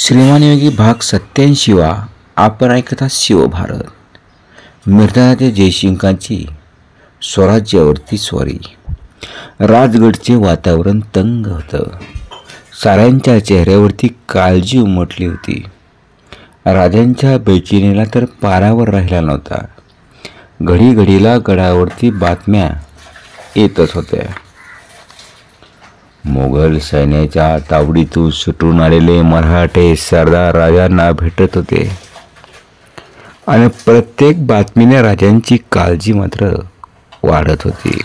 श्रीमान योगी भाग 87 आपण ऐकता शिवभारत. मिर्झाराजे जयसिंगांची स्वराज्यावरती स्वारी. राजगडचे वातावरण तंग होतं. साऱ्यांच्या चेहऱ्यावरती काळजी उमटली होती. राजांच्या बेचैनीला तर पारावर राहिला नव्हता. घडी घडीला गडावरती बातम्या येतच होत्या. मोगल सैन्याच्या तावडीतून सुटून आलेले मराठे सरदार राजांना भेटत होते आणि प्रत्येक बातमीने राजांची काळजी मात्र वाढत होती.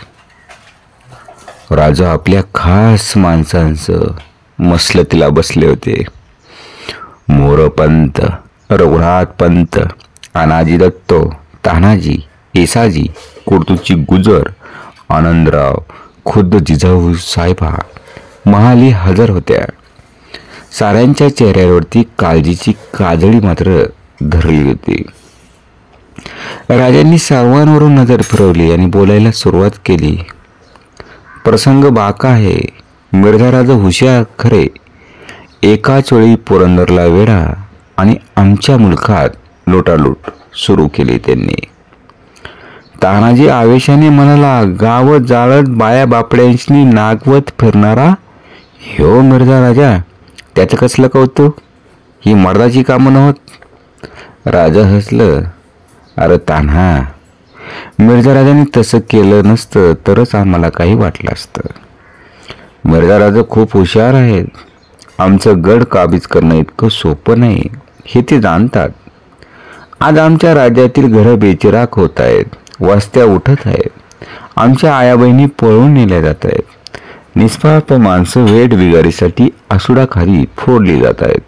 राजा आपल्या खास माणसांचं मसलतीला बसले होते. मोरपंत, रघुनाथ पंत, अनाजी दत्तो, तानाजी, येसाजी, कुर्तूची गुजर, आनंदराव, खुद्द जिजाऊ साहेबा महाली हजर होत्या. साऱ्यांच्या चेहऱ्यावरती काळजीची काजळी मात्र धरली होती. राजांनी सर्वांवरून नजर फिरवली आणि बोलायला सुरुवात केली. प्रसंग बाका आहे. मिर्झाराज हुशार खरे. एकाच वेळी पुरंदरला वेढा आणि आमच्या मुलखात लुटालूट सुरू केली त्यांनी. तानाजी आवेशाने म्हणाला, गाव जाळत बाया बापड्यांशी नागवत फिरणारा ह्यो मिर्झा राजा, त्याचं कसलं कौतुक? ही मर्दाची कामं नव्हत. राजा हसलं. अरे तान्हा, मिर्झा राजाने तसं केलं नसतं तरच आम्हाला काही वाटलं असतं. मिर्झा राजा खूप हुशार आहेत. आमचं गड काबीज करणं इतकं सोपं नाही हे ते जाणतात. आज आमच्या राज्यातील घरं बेचिराख होत आहेत. वस्त्या उठत आहेत. आमच्या आया बहिणी पळून नेल्या जात आहेत. निष्पाप माणसं वेड बिगारीसाठी आसुडाखाली फोडली जात आहेत.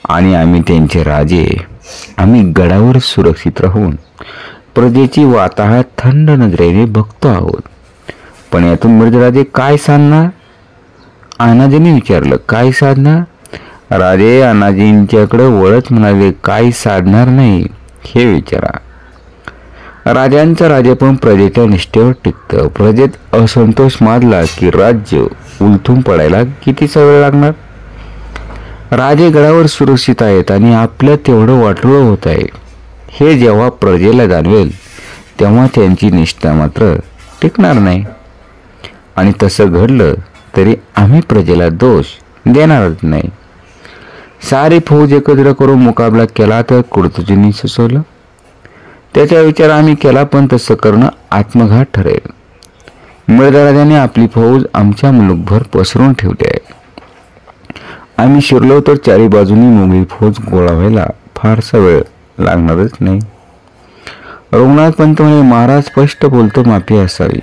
आणि आम्ही त्यांचे राजे. आम्ही गडावर सुरक्षित राहून प्रजेची वाताहत थंड नजरेने बघतो आहोत. पण यातून मिर्झाराजे काय साधणार? अनाजीने विचारलं. काय साधणार? राजे अनाजींच्याकडे वळत म्हणाले, काही साधणार नाही हे विचारा. राजांचं राजेपण प्रजेच्या निष्ठेवर टिकतं. प्रजेत असंतोष माजला की राज्य उलथून पडायला कितीचा वेळ लागणार? राजे गडावर सुरक्षित आहेत आणि आपलं तेवढं वाटोळं होत आहे हे जेव्हा प्रजेला जाणवेल तेव्हा त्यांची निष्ठा मात्र टिकणार नाही. आणि तसं घडलं तरी आम्ही प्रजेला दोष देणारच नाही. सारी फौज एकत्र करून मुकाबला केला तर कुर्तुजींनी सुचवलं. त्याचा विचार आम्ही केला, पण तसं करणं आत्मघात ठरेल. मिर्झा राजाने आपली फौज आमच्या मुलुकभर पसरून ठेवली आहे. आम्ही शिरलो तर चारी बाजूनी मोगली फौज गोळा व्हायला फारसा वेळ लागणारच नाही. रघुनाथ पंत म्हणे, महाराज स्पष्ट बोलतो, माफी असावी.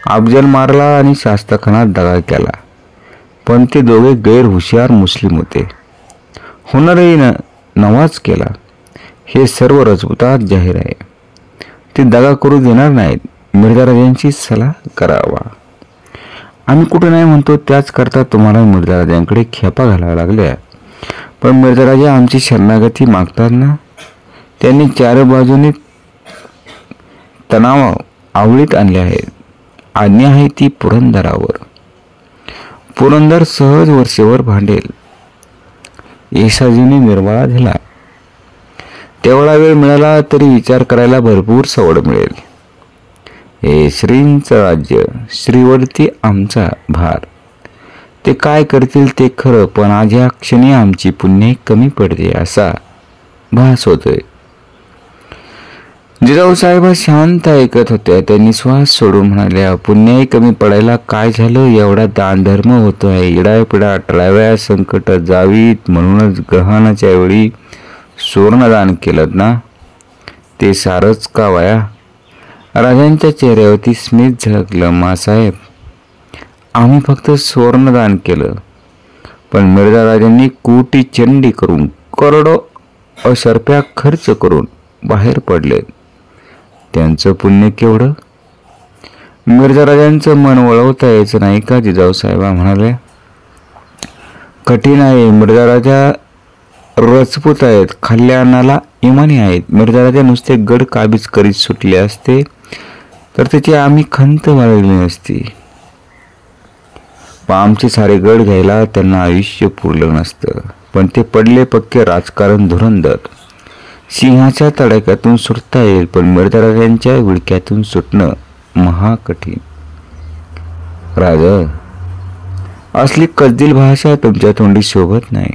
अफजल मारला आणि शास्त्रखानात दगा केला, पण ते दोघे गैरहुशार मुस्लिम होते. होणारही नवाज केला. हे सर्व राजपुतात जाहीर आहे. ते दगा करू देणार नाहीत. मिर्झा राजांची सलाह करावा. आम्ही कुठे नाही म्हणतो. त्याच करता तुम्हाला मिर्झा राजांकडे खेपा घालाव्या लागल्या. पण मिर्झा राजे आमची शरणागती मागतात ना. त्यांनी चार बाजूने तणाव आवळीत आणले आहेत. आज्ञा आहे ती पुरंदरावर. पुरंदर सहज वर्षेवर भांडेल. येसाजीने निर्वाळा दिला. तेवढा वेळ मिळाला तरी विचार करायला भरपूर सवड मिळेल. हे श्रींचं राज्य, श्रीवरती आमचा भार. ते काय करतील ते खरं, पण आज या क्षणी आमची पुण्य कमी पडते असा भास होतोय. जिजाऊ साहेब शांत ऐकत होत्या. त्यांनी श्वास सोडून म्हणाल्या, पुण्याही कमी पडायला काय झालं? एवढा दानधर्म होतोय. इडापिडा टळाव्या, संकट जावीत म्हणूनच ग्रहणाच्या वेळी सुवर्णदान केलं ना. ते सारच का वाया? राजांच्या चेहऱ्यावरती स्मित झळकलं. मासाहेब, आम्ही फक्त सुवर्णदान केलं, पण मिर्झा राजांनी कोटी चंडी करून करोडो अशर्प्या खर्च करून बाहेर पडले. त्यांचं पुण्य केवढं? मिर्झा राजांचं मन वळवता यायचं नाही का? जिजाऊ साहेबा म्हणाले. कठीण आहे. मिर्झा राजा राजपूत आहेत. खाल्ल्या अन्नाला इमानी आहेत. मिर्झा राजा नुसते गड काबीज करीत सुटले असते तर त्याची आम्ही खंत बाळगली नसती. आमचे सारे गड घ्यायला त्यांना आयुष्य पुरलं नसतं. पण ते पडले पक्के राजकारण धुरंधर. सिंहाच्या तडाख्यातून सुटता येईल, पण मिर्झाराजांच्या विडक्यातून सुटणं महाकठीण. राजा, असली कजदिल भाषा तुमच्या तोंडी शोभत नाही,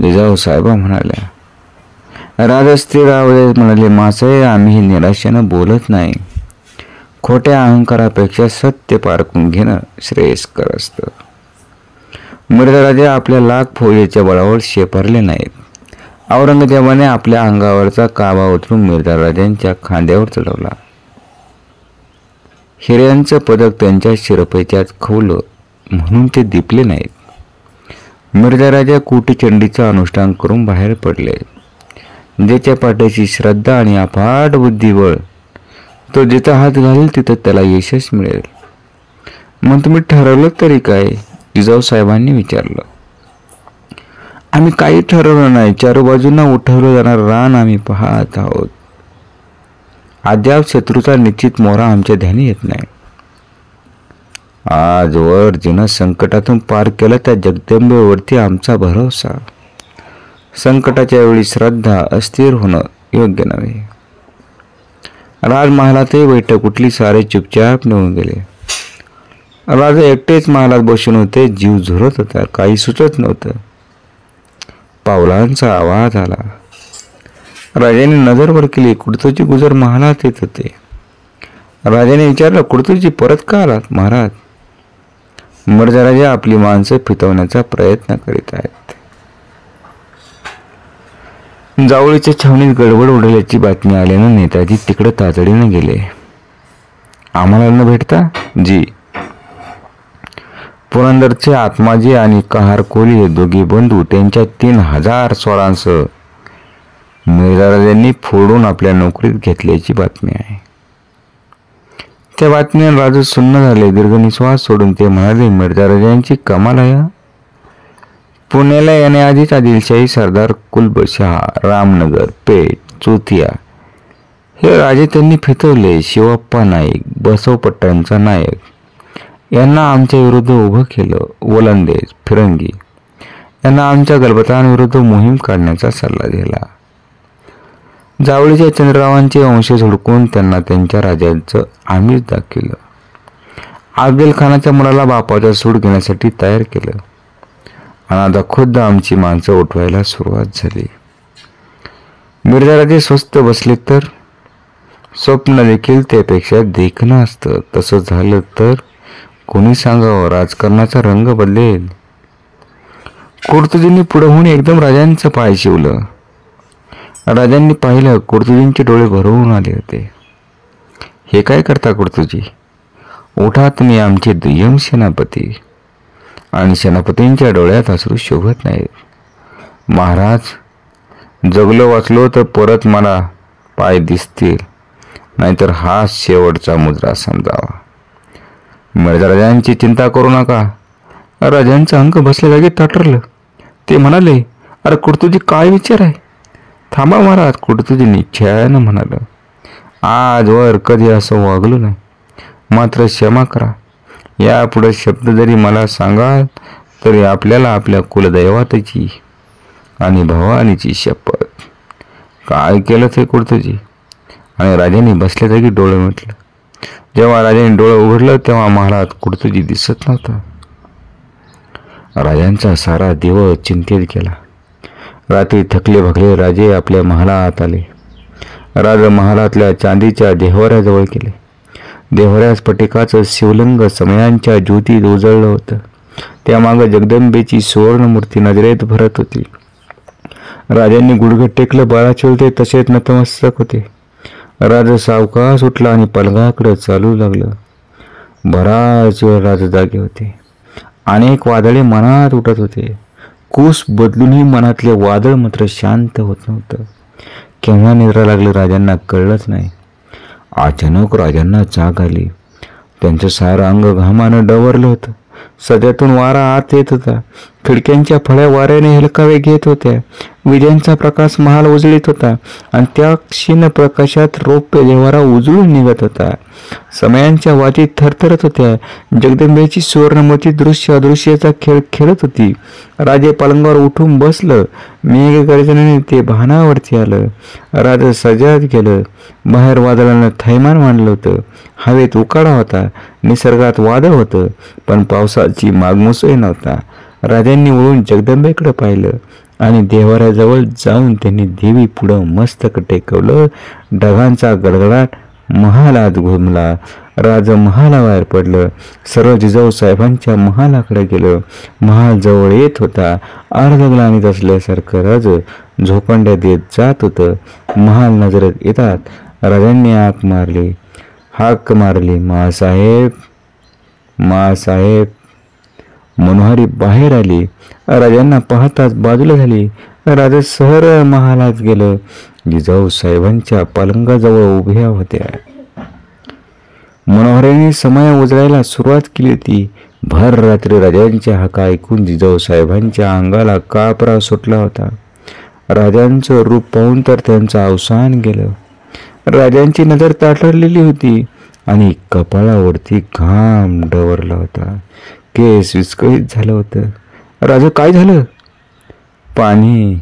जिजाऊ साहेबा म्हणाल्या. राजस्थिरावले म्हणाले, मासाहेब, आम्ही निराशेनं बोलत नाही. खोट्या अहंकारापेक्षा सत्य पारखून घेणं श्रेयस्कर असतं. मिर्झाराजे आपल्या लाख फौजेच्या बळावर शेपारले नाहीत. औरंगजेबाने आपल्या अंगावरचा काबा उतरून मिर्झाराजांच्या खांद्यावर चढवला. हिऱ्यांचं पदक त्यांच्या शिरपेच्यात खवलं म्हणून ते दिपले नाहीत. मिर्झाराजा कोटीचंडीचं अनुष्ठान करून बाहेर पडले. ज्याच्या पाठीची श्रद्धा आणि अफाट बुद्धिबळ, तो जिथं हात घालेल तिथं त्याला यशच मिळेल. मग तुम्ही ठरवलं तरी काय? जिजाऊ साहेबांनी विचारलं. आम्ही काही ठरवलं नाही. चारू बाजूंना उठवलं जाणार रान आम्ही पाहत आहोत. अद्याप शत्रूचा निश्चित मोहरा आमच्या ध्यानी येत नाही. आजवर जिनं संकटातून पार केलं त्या जगदंबेवरती आमचा भरोसा. संकटाच्या वेळी श्रद्धा अस्थिर होणं योग्य नव्हे. राजमहालातही बैठक उठली. सारे चुपचाप निघून गेले. राजा एकटेच महालात बसून होते. जीव झुरत होता. काही सुचत नव्हतं. पावलांचा आवाज आला. राजाने नजर वर केली. कुडतूजी गुजर महालात येत होते. राजाने विचारलं, कुडतूजी परत का आलात? महाराज, मिर्झाराजे आपली माणसं फितवण्याचा प्रयत्न करीत आहेत. जावळीच्या छावणीत गडबड उडवल्याची बातमी आल्यानं नेताजी तिकडे तातडीने गेले. आम्हाला न भेटता? जी. पुरंदरचे आत्माजी आणि कहार कोली हे दोघे बंधू त्यांच्या 3000 स्वारांसह मिर्झाराजांनी फोडून आपल्या नोकरीत घेतल्याची बातमी आहे. त्या बातमीने राजे सुन्न झाले. दीर्घ निश्वास सोडून ते म्हणाले, मिर्झाराजांची कमाल आहे. पुण्याला येण्याआधीच आदिलशाही सरदार कुलबशाह, रामनगर, पेठ, चोथिया हे राजे त्यांनी फितवले. शिवप्पा नाईक, बसवपट्ट्यांचा नायक यांना आमच्या विरुद्ध उभं केलं. वलंदेज, फिरंगी यांना आमच्या गलबतांविरुद्ध मोहीम काढण्याचा सल्ला दिला. जावळीच्या चंद्ररावांचे वंशज हुडकून त्यांना त्यांच्या राजाचं आमिष दाखवलं. अफजल खानाच्या मुलाला बापाचा सूड घेण्यासाठी तयार केलं. आणि आता खुद्द आमची माणसं उठवायला सुरुवात झाली. मिर्झाराजे स्वस्त बसले तर स्वप्न देखील त्यापेक्षा देखणं असतं. तसं झालं तर कोणी सांगावं, राजकारणाचा रंग बदलेल. कुडतुजींनी पुढे होऊन एकदम राजांचं पाय शिवलं. राजांनी पाहिलं. कुडतुजींचे डोळे भरवून आले होते. हे काय करता कुडतुजी? उठा, तुम्ही आमचे दुय्यम सेनापती. आणि सेनापतींच्या डोळ्यात अश्रू शोभत नाहीत. महाराज, जगलो वाचलो तर परत मला पाय दिसतील, नाहीतर हा शेवटचा मुद्रा समजावा. मिर्झाराजांची चिंता करू नका. राजांचं अंक बसल्या जागी ताठरलं. ते म्हणाले, अरे कुडतुजी, काय विचार आहे? थांबा महाराज, कुडतुजी निश्चयानं म्हणालं. आजवर कधी असं वागलो नाही. मात्र क्षमा करा. यापुढे शब्द जरी मला सांगाल तरी आपल्याला आपल्या कुलदैवताची आणि भवानीची शपथ. काय केलं ते कुडतुजी? आणि राजाने बसल्या जागी डोळे मिटलं. जेव्हा राजाने डोळे उघडलं तेव्हा महालात कुडतुजी दिसत नव्हता. राजांचा सारा दिवस चिंतेत गेला. रात्री थकले भगले राजे आपल्या महालात आले. राज महालातल्या चांदीच्या देव्हाऱ्याजवळ गेले. देव्हाऱ्या स्फटिकाचं शिवलिंग समयांच्या ज्योतीत उजळलं होतं. त्यामागं जगदंबेची सुवर्णमूर्ती नजरेत भरत होती. राजांनी गुडघे टेकलं. बाळाचोलते तसेच नतमस्तक होते. राज सावकाश उठला आणि पलंगाकडे चालू लागलं. बराच वेळ राज जागे होते. अनेक वादळे मनात उठत होते. कूस बदलूनही मनातले वादळ मात्र शांत होत नव्हतं. केव्हा निद्रा लागलं राजांना कळलंच नाही. अचानक राजांना जाग आली. त्यांचं सारं अंग घामानं डवरलं होतं. सध्यातून वारा आत येत होता. खिडक्यांच्या फळ्या वाऱ्याने हेलकावे घेत होत्या. विजांचा प्रकाश महाल उजळीत होता आणि त्या क्षीण प्रकाशात रौप्य देवारा उजळून निघत होता. समयांच्या वातीत थरथरत होत्या. जगदंबेची सुवर्णमती दृश्य अदृश्याचा खेळ खेळत होती. राजे पलंगावर उठून बसलं. मेघगर्जनेने ते भानावरती आलं. राज सजात गेलं. बाहेर वादळानं थैमान मांडलं होतं. हवेत उकाडा होता. निसर्गात वादळ होतं, पण पावसाची मागमुसळी नव्हता. राजांनी वळून जगदंबेकडे पाहिलं आणि देवाऱ्याजवळ जाऊन त्यांनी देवी पुढं मस्तक टेकवलं. ढगांचा गडगडाट महालात घुमला. राज महालाबाहेर पडलं. सर्व जिजाऊ साहेबांच्या महालाकडे गेलं. महाल जवळ येत होता. अर्धग्लानीत असल्यासारखं राज झोपंड्या देत जात होतं. महाल नजरेत येतात राजांनी हाक मारली, मासाहेब, मासाहेब. मनोहारी बाहेर आली. राजांना पाहताच बाजूला झाली. राजा सरळ महालात गेलं. जिजाऊ साहेबांच्या पलंगाजवळ उभ्या होत्या. मनोहरीने समय उजळायला सुरुवात केली होती. भर रात्री राजांच्या हाका ऐकून जिजाऊ साहेबांच्या अंगाला कापरा सुटला होता. राजांचं रूप पाहून तर त्यांचं अवसान गेलं. राजांची नजर ताठरलेली होती आणि कपाळावरती घाम डवरला होता. केस विस्कळीत झालं होतं. राजा, काय झालं? पाणी.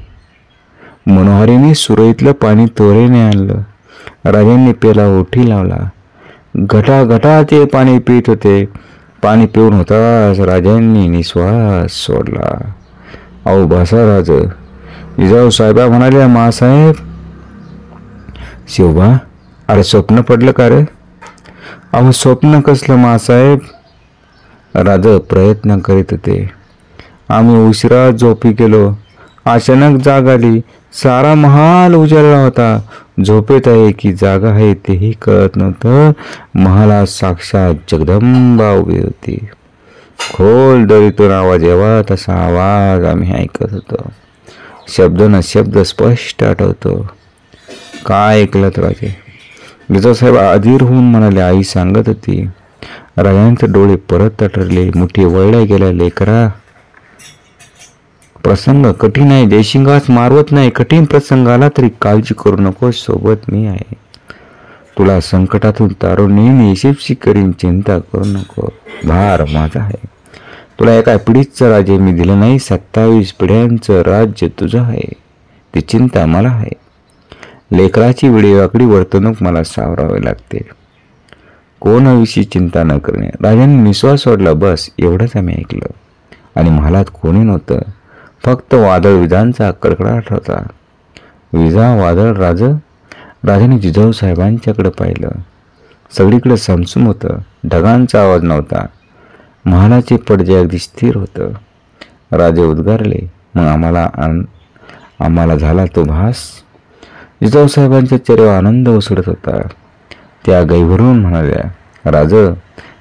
मनोहरीने सुरईतलं पाणी त्वरेने आणलं. राजांनी पेला ओठी लावला. घटाघटा ते पाणी पित होते. पाणी पिऊन होताच राजांनी निश्वास सोडला. अहो बसा राज. जिजाऊ साहेबा म्हणाल्या, मासाहेब. शिवबा, अरे स्वप्न पडलं का रे? अहो स्वप्न कसलं मासाहेब? राज प्रयत्न करीत होते. आम्ही उशिरा झोपी गेलो. अचानक जाग आली. सारा महाल उजाडला होता. झोपेत आहे की जागा आहे तेही कळत नव्हतं. महालात साक्षात जगदंबा उभी होती. खोल दरीतून आवाज यावा तसा आवाज आम्ही ऐकत होतो. शब्द न शब्द स्पष्ट आठवतो. काय ऐकलं राजे? जिजाऊ साहेब अधीर होऊन म्हणाले, आई सांगत होती. राजांचे डोळे परत तटरले. मुठी वळल्या गेल्या. लेकरा, प्रसंग कठीण आहे. जयसिंगास मारवत नाही. कठीण प्रसंग आला तरी काळजी करू नको, सोबत मी आहे. तुला संकटातून तारून नेहमी यशस्वी करीन. चिंता करू नको. भार माझा आहे. तुला एका पिढीचं राज्य मी दिलं नाही. 27 पिढ्यांचं राज्य तुझं आहे. ती चिंता मला आहे. लेकराची वेडीवाकडी वर्तणूक मला सावरावी लागते. कोणाविषयी चिंता न करणे. राजांनी निश्वास सोडला. बस एवढंच आम्ही ऐकलं. आणि महालात कोणी नव्हतं. फक्त वादळ विजांचा कडकडाट होता. विजा, वादळ, राजाने जिजाऊ साहेबांच्याकडे पाहिलं. सगळीकडे समसूम होतं. ढगांचा आवाज नव्हता. महालाचे पडदे अगदी स्थिर होतं. राजे उद्गारले, मग आम्हाला झाला तो भास. जिजाऊ साहेबांच्या चेहऱ्यावर आनंद उसळत होता. त्या गैभरून म्हणाल्या, राज,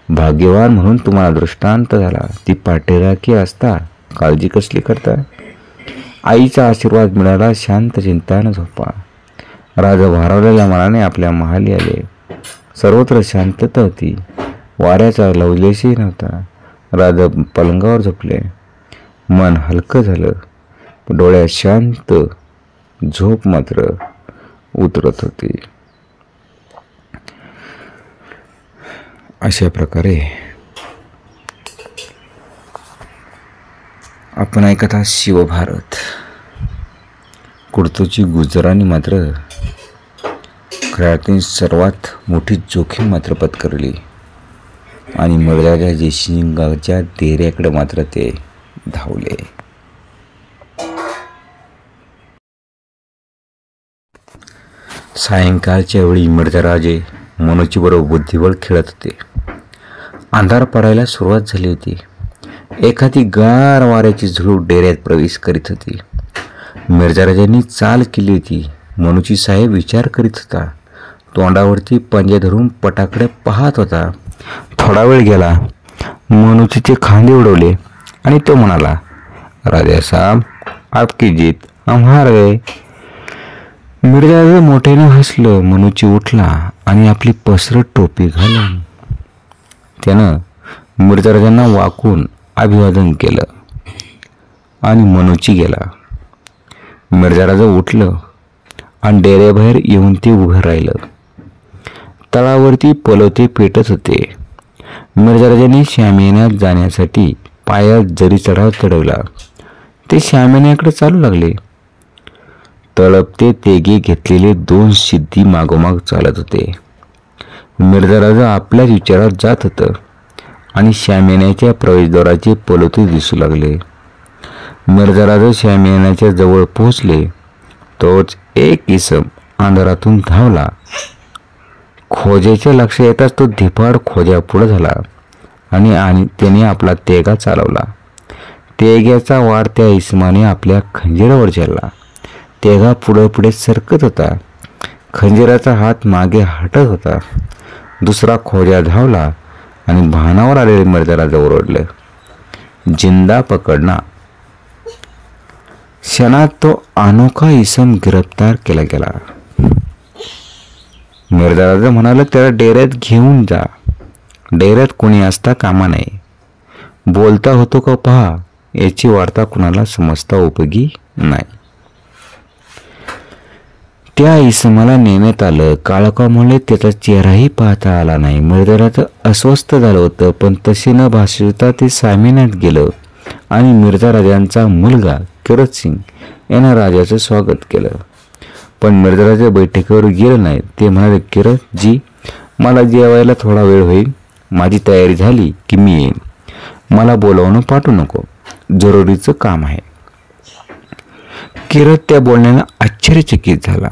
भाग्यवान म्हणून तुम्हाला दृष्टांत झाला. ती पाठीराखी असता काळजी कसली करता? आईचा आशीर्वाद मिळाला. शांत चिंतानं झोपा. राजा भारावलेल्या मनाने आपल्या महाली आले. सर्वत्र शांतता होती. वाऱ्याचा लवलेशही नव्हता. राजा पलंगावर झोपले. मन हलकं झालं. डोळ्यात शांत झोप मात्र उतरत होती. अशा प्रकारे आपण ऐकत आहात शिवभारत. कुर्तोची गुजरांनी मात्र खेळातील सर्वात मोठी जोखीम मात्र पत्करली आणि मिर्झाच्या जयसिंगाच्या डेऱ्याकडे मात्र ते धावले. सायंकाळच्या वेळी मिर्झाराजे मनोची बरोबर बुद्धिबळ खेळत होते. अंधार पडायला सुरुवात झाली होती. एखादी गार वाऱ्याची झुळूक डेऱ्यात प्रवेश करीत होती. मिर्झाराजांनी चाल केली होती. मनोची साहेब विचार करीत होता. तोंडावरती पंजा धरून पटाकडे पाहत होता. थोडा वेळ गेला. मनोचे खांदे उडवले आणि तो म्हणाला, राजा साहब, आपकी जीत हम हार गए. मिर्झाराजा मोठ्याने हसलं. मनोची उठला आणि आपली पसरट टोपी घालून त्यानं मिर्झाराजांना वाकून अभिवादन केलं. आणि मनोची गेला. मिर्झा राजा उठलं आणि डेऱ्याबाहेर येऊन ते उभं राहिलं. तळावरती पलवते पेटत होते. मिर्झा राजाने शामियान्यात जाण्यासाठी पायात जरी चढाव चढवला. ते शामियान्याकडे चालू लागले. तळपते तेगे घेतलेले 2 सिद्धी मागोमाग चालत होते. मिर्झा राजा आपल्याच विचारात जात होतं आणि शामियान्याच्या प्रवेशद्वाराचे पलवते दिसू लागले. मिर्झा राजा शामियान्याच्या जवळ पोहोचले. तोच एक इसम अंधारातून धावला. खोज्याच्या लक्षात येताच तो धिपाड खोज्या पुढे झाला आणि त्याने आपला तेगा चालवला. तेग्याचा वार त्या इसमाने आपल्या खंजिरावर झेलला. तेगा पुढे पुढे सरकत होता. खंजिराचा हात मागे हटत होता. दुसरा खोजा धावला आणि भानावर आलेले मिर्झा राजा ओरडले, जिंदा पकडना. क्षणात तो अनोखा इसम गिरफ्तार केला गेला. मिर्झा राजा म्हणाला, त्याला डेऱ्यात घेऊन जा. डेऱ्यात कोणी असता कामा नये. बोलता होतो का पहा, याची वार्ता कुणाला समजता उपयोगी नाही. त्या इसमाला नेण्यात आलं. काळोखामुळे त्याचा चेहराही पाहता आला नाही. मिर्झा राजा अस्वस्थ झालं होतं, पण तसे न भासवता ते शामियान्यात गेलं आणि मिर्झा राजांचा मुलगा किरत सिंग यानं राजाचं स्वागत केलं. पण मिर्झा राजा बैठकीवर गेले नाहीत. ते म्हणाले, किरत जी, मला जेवायला थोडा वेळ होईल. माझी तयारी झाली की मी येईन. मला बोलावणं पाठवू नको, जरुरीचं काम आहे. किरत त्या बोलण्याला आश्चर्यचकित झाला.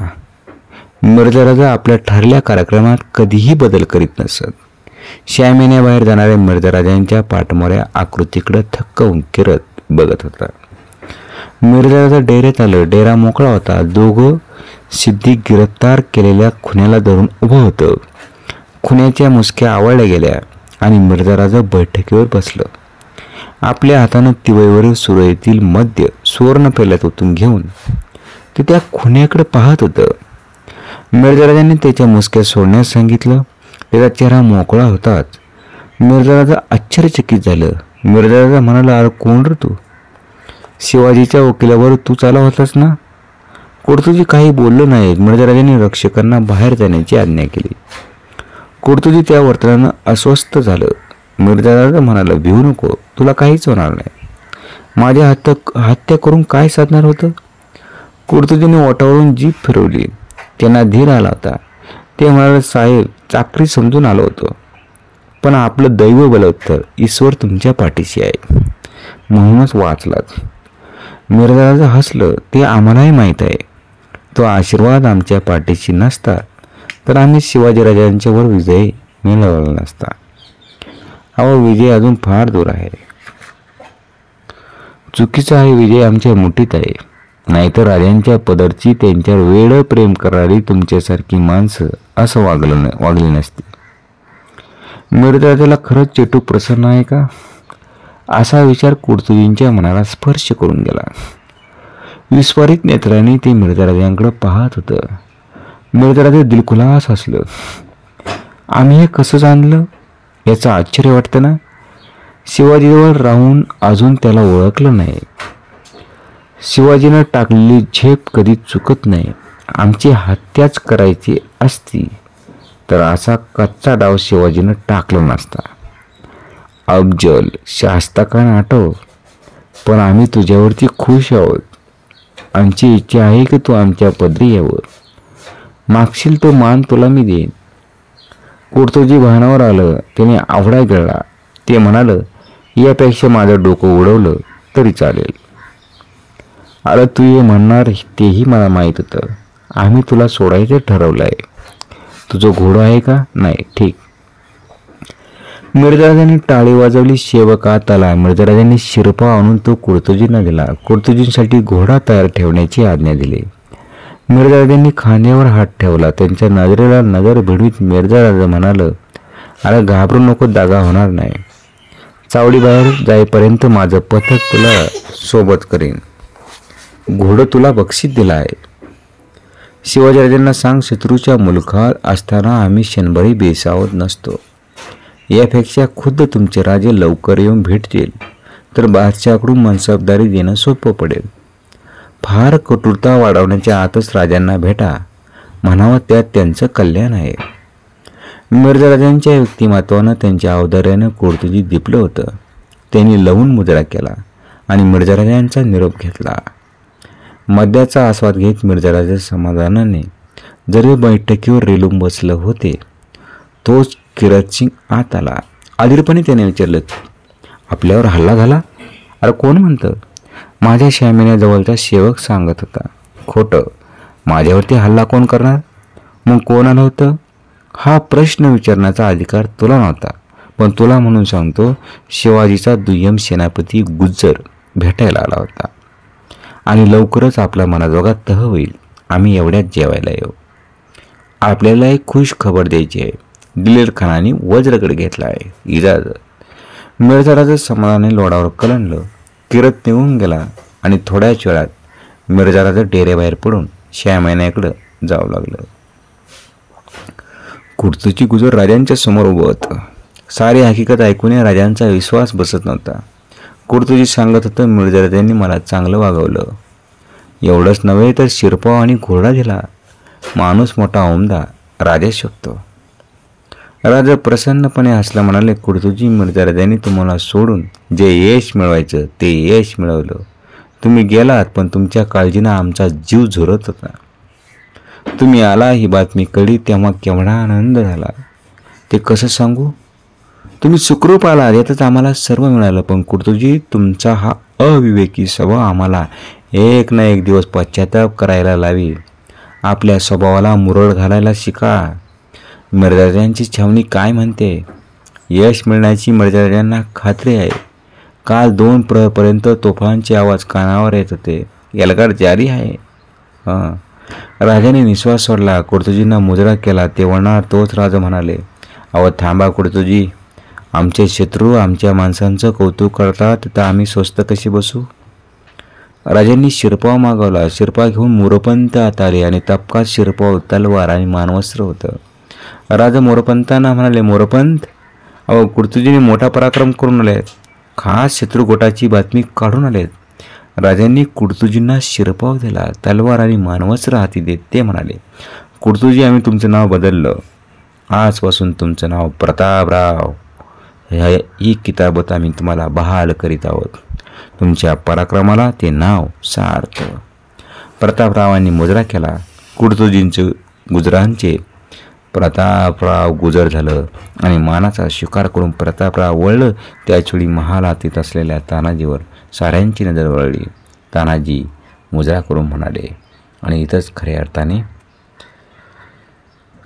मिर्झा राजा आपल्या ठरलेल्या कार्यक्रमात कधीही बदल करीत नसत. शामियान्याबाहेर जाणाऱ्या मिर्झा राजांच्या पाठमोऱ्या आकृतीकडे थक्क होऊन किरत बघत होता. मिर्झा राजा डेऱ्यात आलं. डेरा मोकळा होता. दोघं सिद्धी गिरफ्तार केलेल्या खुन्याला धरून उभं होतं. खुन्याच्या मुसक्या आवळल्या गेल्या आणि मिर्झा राजा बैठकीवर बसलं. आपल्या हातानं तिवईवरील सुरईतील मध्य सुवर्ण पेल्यात ओतून घेऊन ते त्या खुन्याकडे पाहत होतं. मिर्झा राजांनी त्याच्या मुसक्या सोडण्यास सांगितलं. त्याचा चेहरा मोकळा होताच मिर्झा राजा आश्चर्यचकित झालं. मिर्झा राजा म्हणाला, अरे कोण रे तू? शिवाजीच्या वकिलावर तू चाला होतास ना? कुर्तुजी काही बोललो नाही. मिर्झा राजांनी रक्षकांना बाहेर जाण्याची आज्ञा केली. कुर्तुजी त्या वर्तनानं अस्वस्थ झालं. मिर्झा राजा म्हणाला, भिवू नको, तुला काहीच होणार नाही. माझ्या हत्या करून काय साधणार होतं? कुर्तुजीने ओठावरून जीभ फिरवली. त्यांना धीर आला होता. ते म्हणाले, साहेब, चाकरी समजून आलो होतो, पण आपलं दैव बलवत्तर, ईश्वर तुमच्या पाठीशी आहे, म्हणूनच वाचलात. मिर्झा राजा हसलं. ते आम्हालाही माहीत आहे. तो आशीर्वाद आमच्या पाठीशी नसता तर आम्ही शिवाजीराजांच्यावर विजय मिळवला नसता. हा विजय अजून फार दूर आहे. चुकीचा आहे विजय आमच्या मुठीत आहे. नाहीतर राजांच्या पदरची त्यांच्यावर वेळ प्रेम करणारी तुमच्यासारखी माणसं असं वागली नसती. मिर्झा राजाला खरंच चेटू प्रसन्न आहे का? असा विचार कुर्तुजींच्या मनाला स्पर्श करून गेला. विस्फारित नेत्रांनी ते मिर्झा राजांकडे पाहत होतं. मिर्झा राजा दिलखुलास हसलं. आम्ही हे कसं जाणलं याचं आश्चर्य वाटतं ना? शिवाजीजवळ राहून अजून त्याला ओळखलं नाही. शिवाजीनं टाकलेली झेप कधी चुकत नाही. आमची हत्याच करायची असती तर असा कच्चा डाव शिवाजीनं टाकला नसता. अफजल, शास्ताखान आठव, पण आम्ही तुझ्यावरती खुश आहोत. आमची इच्छा आहे की तू आमच्या पदरी यावं. मागशील तो मान तुला मी देईन. कुर्तुजी भानावर आलं. त्याने आवडा गिळला. ते म्हणालं, यापेक्षा माझं डोकं उडवलं तरी चालेल. अरे तू हे म्हणणार तेही मला माहीत होतं. आम्ही तुला सोडायचं ठरवलं आहे. तुझं घोडं आहे का? नाही. ठीक. मिर्झा राजांनी टाळी वाजवली. सेवक आत आला. मिर्झा राजांनी शिरपा आणून तो कुर्तुजींना दिला. कुर्तुजींसाठी घोडा तयार ठेवण्याची आज्ञा दिली. मिर्झा राजांनी खांद्यावर हात ठेवला. त्यांच्या नजरेला नजर भिडवीत मिर्झा राजा म्हणालं, अरे घाबरू नको, दागा होणार नाही. चावडी बाहेर जाईपर्यंत माझं पथक तुला सोबत करेन. घोडं तुला बक्षीस दिलं आहे. शिवाजीराजांना सांग, शत्रूच्या मुलखात असताना आम्ही क्षणभरही बेसावत नसतो. यापेक्षा खुद्द तुमचे राजे लवकर येऊन भेटतील तर बादशाहकडून मनसबदारी देणं सोपं पडेल. फार कटुरता वाढवण्याच्या आतच राजांना भेटा म्हणावं, त्यात त्यांचं कल्याण आहे. मिर्झा राजांच्या व्यक्तिमत्वानं, त्यांच्या औदार्यानं कुर्तुजी दिपलं होतं. त्यांनी लवून मुजरा केला आणि मिर्झा राजांचा निरोप घेतला. मद्याचा आस्वाद घेत मिर्झा राजा समाधानाने जरी बैठकीवर रेलून बसलं होते, तोच किरतसिंग आत आला. अधीरपणे त्याने विचारलं, आपल्यावर हल्ला झाला? अरे कोण म्हणतं? माझ्या श्यामिण्याजवळचा सेवक सांगत होता. खोटं. माझ्यावरती हल्ला कोण करणार? मग कोण आलं होतं? हा प्रश्न विचारण्याचा अधिकार तुला नव्हता, पण तुला म्हणून सांगतो, शिवाजीचा दुय्यम सेनापती गुज्जर भेटायला आला होता आणि लवकरच आपला मनाजोगा तह होईल. आम्ही एवढ्यात जेवायला येऊ. आपल्याला एक खुश खबर द्यायची आहे. दिलेर खानाने वज्रगड घेतला आहे. इजाजत. मिर्झाराचं समाधाने लोडावर कलंडलं. किरत निघून गेला आणि थोड्याच वेळात मिर्झाराचं डेरेबाहेर पडून श्यामैनाकडं जाऊ लागलं. कुर्तुजी गुजर राजांच्या समोर उभं होतं. सारी हकीकत ऐकून राजांचा विश्वास बसत नव्हता. कुर्तुजी सांगत होतं, मिर्झाराजांनी मला चांगलं वागवलं. एवढंच नव्हे तर शिरपाव आणि घोडा दिला. माणूस मोठा उमदा, राजा शोभतो. राजा प्रसन्नपणे हसला, म्हणाले, कुर्तुजी, मिर्झाराजांनी तुम्हाला सोडून जे यश मिळवायचं ते यश मिळवलं. तुम्ही गेलात, पण तुमच्या काळजीनं आमचा जीव झुरत होता. तुम्ही आला ही बातमी कळली तेव्हा केवढा आनंद झाला ते कसं सांगू. तुम्ही सुखरूप आला यातच आम्हाला सर्व मिळालं. पण कुर्तुजी, तुमचा हा अविवेकी स्वभाव आम्हाला एक ना एक दिवस पश्चाताप करायला लावी. आपल्या स्वभावाला मुरड घालायला शिका. मिर्झाराजांची छावणी काय म्हणते? यश मिळण्याची मिर्झाराजांना खात्री आहे. काल 2 प्रहरपर्यंत तोफांचे आवाज कानावर येत होते. एल्गार जारी आहे. राजाने निश्वास सोडला. कुर्तुजींना मुजरा केला. ते वळणार तोच राजा म्हणाले, अहो थांबा कुर्तुजी, आमचे शत्रू आमच्या माणसांचं कौतुक करतात तर आम्ही स्वस्त कशी बसू. राजांनी शिरपाव मागवला. शिरपा घेऊन मोरपंत आत आले आणि तपकात शिरपाव, तलवार आणि मानवस्त्र होतं. राजा मोरपंतांना म्हणाले, मोरपंत, अहो कुर्तुजीने मोठा पराक्रम करून आलेत. खास शत्रुगोटाची बातमी काढून आलेत. राजांनी कुर्तुजींना शिरपाव दिला. तलवार आणि मानवस्त्र हाती देत ते म्हणाले, कुर्तुजी, आम्ही तुमचं नाव बदललं. आजपासून तुमचं नाव प्रतापराव. ही किताबत आम्ही तुम्हाला बहाल करीत आहोत. तुमच्या पराक्रमाला ते नाव सार्थ. प्रतापरावांनी मुजरा केला. कुर्तुजींचे गुजरांचे प्रतापराव गुजर झालं आणि मानाचा स्वीकार करून प्रतापराव वळलं. त्याचवेळी महालातीत असलेल्या तानाजीवर साऱ्यांची नजर वळली. तानाजी मुजरा करून म्हणाले, आणि इथंच खऱ्या अर्थाने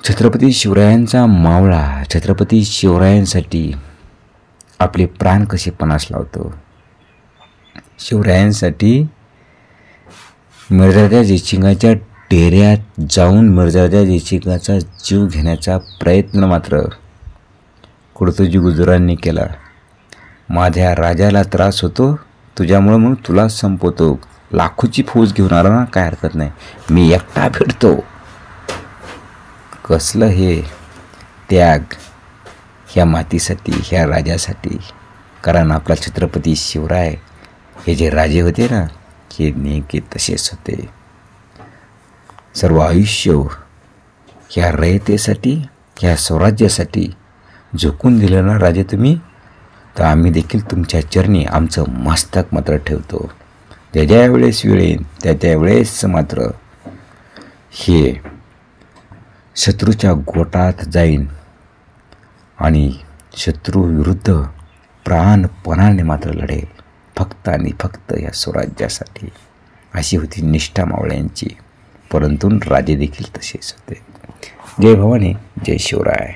छत्रपती शिवरायांचा मावळा छत्रपती शिवरायांसाठी आपले प्राण कसे पणास लावतो. शिवरायांसाठी मिर्झाराजा जयसिंगाच्या डेऱ्यात जाऊन मिर्झाराजा जयसिंगाचा जीव घेण्याचा प्रयत्न मात्र कुर्तुजी गुजरांनी केला. माझ्या राजाला त्रास होतो तुझ्यामुळं, मग तुला संपवतो. लाखोची फौज घेऊन आला ना, काय हरकत नाही, मी एकटा भेटतो. कसलं हे त्याग ह्या मातीसाठी, ह्या राजासाठी. कारण आपला छत्रपती शिवराय हे जे राजे होते ना, हे नेमके तसेच होते. सर्व आयुष्य ह्या रयतेसाठी, ह्या स्वराज्यासाठी झोकून दिलं ना राजे तुम्ही, तर आम्ही देखील तुमच्या चरणी आमचं मस्तक मात्र ठेवतो. ज्या वेळेस वेळ येईल त्या वेळेस मात्र हे शत्रूच्या गोटात जाईन आणि शत्रू विरुद्ध प्राणपणाने मात्र लढेल, फक्त आणि फक्त या स्वराज्यासाठी. अशी होती निष्ठा मावळ्यांची. परंतु राजे देखील तसेच होते. जय भवानी, जय शिवराय.